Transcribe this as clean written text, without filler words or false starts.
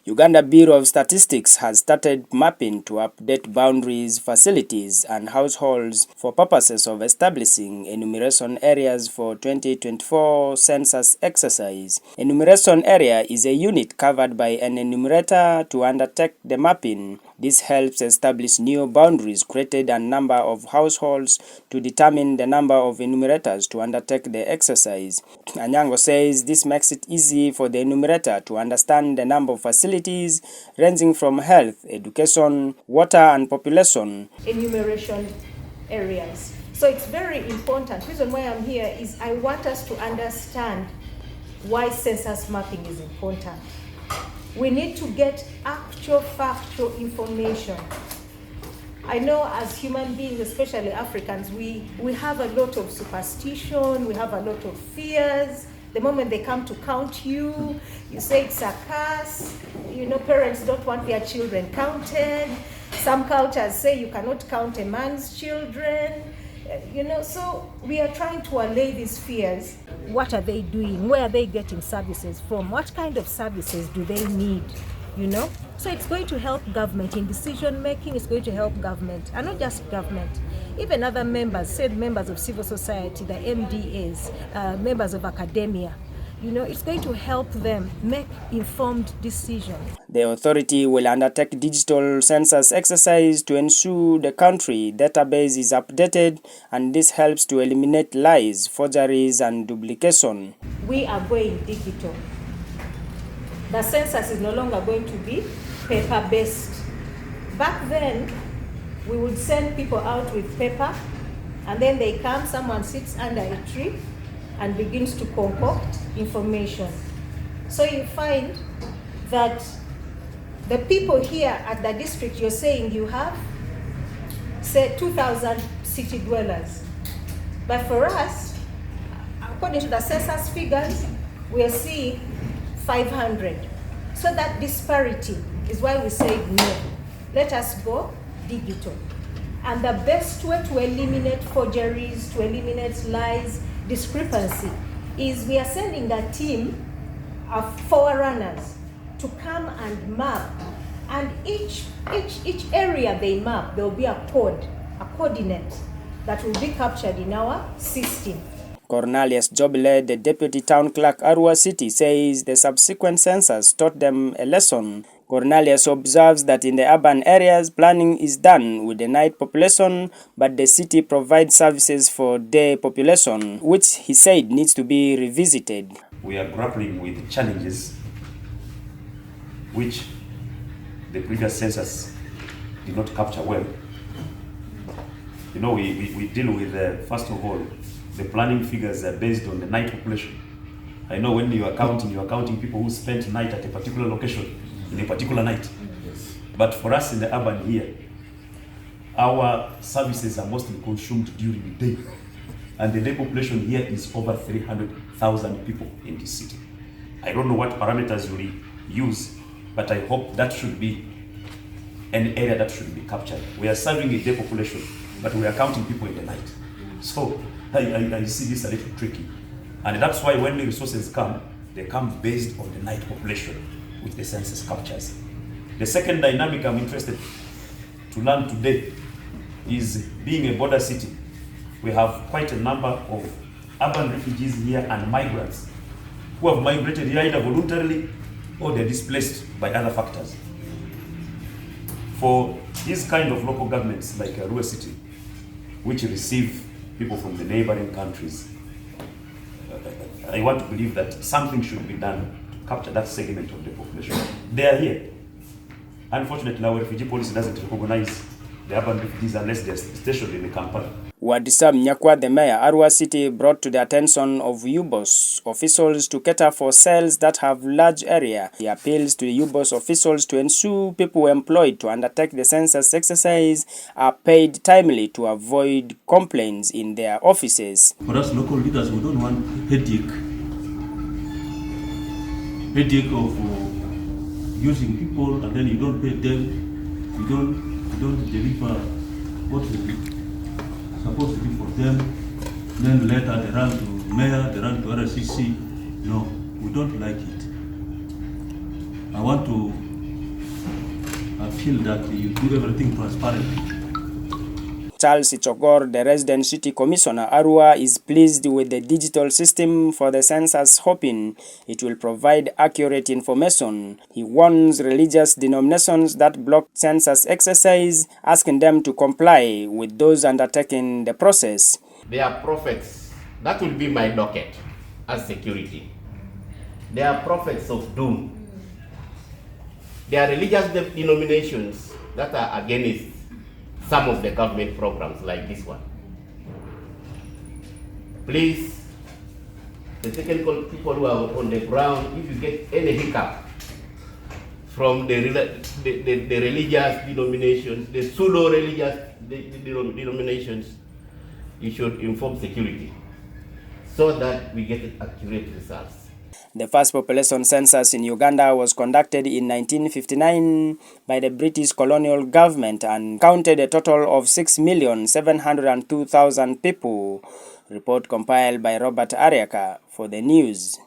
Uganda Bureau of Statistics has started mapping to update boundaries, facilities and households for purposes of establishing enumeration areas for 2024 census exercise. Enumeration area is a unit covered by an enumerator to undertake the mapping. This helps establish new boundaries created and number of households to determine the number of enumerators to undertake the exercise. Anyango says this makes it easy for the enumerator to understand the number of facilities ranging from health, education, water and population. Enumeration areas. So it's very important. The reason why I'm here is I want us to understand why census mapping is important. We need to get actual factual information. I know as human beings, especially Africans, we have a lot of superstition, we have a lot of fears. The moment they come to count you, you say it's a curse. You know, parents don't want their children counted. Some cultures say you cannot count a man's children. You know, so we are trying to allay these fears. What are they doing? Where are they getting services from? What kind of services do they need? You know, so it's going to help government in decision making. It's going to help government, and not just government, even other members, say members of civil society, the MDAs, members of academia. You know, it's going to help them make informed decisions. The authority will undertake digital census exercise to ensure the country database is updated, and this helps to eliminate lies, forgeries and duplication. We are going digital. The census is no longer going to be paper-based. Back then, we would send people out with paper, and then they come, someone sits under a tree and begins to concoct information. So you find that the people here at the district, you're saying you have, say, 2,000 city dwellers. But for us, according to the census figures, we are seeing 500. So that disparity is why we say no. Let us go digital. And the best way to eliminate forgeries, to eliminate lies, discrepancy, is we are sending a team of forerunners to come and map. And each area they map, there will be a code, a coordinate that will be captured in our system. Cornelius Jobile, the deputy town clerk, Arua City, says the subsequent census taught them a lesson. Cornelius observes that in the urban areas, planning is done with the night population, but the city provides services for day population, which he said needs to be revisited. We are grappling with challenges which the previous census did not capture well. You know, we deal with, first of all, the planning figures are based on the night population. I know when you are counting people who spent night at a particular location in a particular night. But for us in the urban here, our services are mostly consumed during the day. And the day population here is over 300,000 people in this city. I don't know what parameters we use, but I hope that should be an area that should be captured. We are serving a day population, but we are counting people in the night. So I see this a little tricky. And that's why when the resources come, they come based on the night population, which the census captures. The second dynamic I'm interested to learn today is being a border city. We have quite a number of urban refugees here and migrants who have migrated here either voluntarily or they're displaced by other factors. For these kind of local governments like Arua City, which receive people from the neighboring countries, I want to believe that something should be done to capture that segment of the population. They are here. Unfortunately, our refugee policy doesn't recognize the urban refugees unless they're stationed in the Kampala. Wadisa Mnyakwa, the mayor, Arua City, brought to the attention of UBOS officials to cater for cells that have large area. He appeals to the UBOS officials to ensure people employed to undertake the census exercise are paid timely to avoid complaints in their offices. For us local leaders, we don't want headache of using people and then you don't pay them, you don't deliver what we supposed to be for them, then later they run to mayor, they run to RCC. No, we don't like it. I want to shield that you do everything transparently. Charles Ichogor, the resident city commissioner, Arua, is pleased with the digital system for the census, hoping it will provide accurate information. He warns religious denominations that block census exercise, asking them to comply with those undertaking the process. They are prophets. That will be my docket as security. They are prophets of doom. They are religious denominations that are against some of the government programs like this one. Please, the technical people who are on the ground, if you get any hiccup from the religious denominations, the pseudo-religious denominations, you should inform security so that we get accurate results. The first population census in Uganda was conducted in 1959 by the British colonial government and counted a total of 6,702,000 people. Report compiled by Robert Ariaka for the news.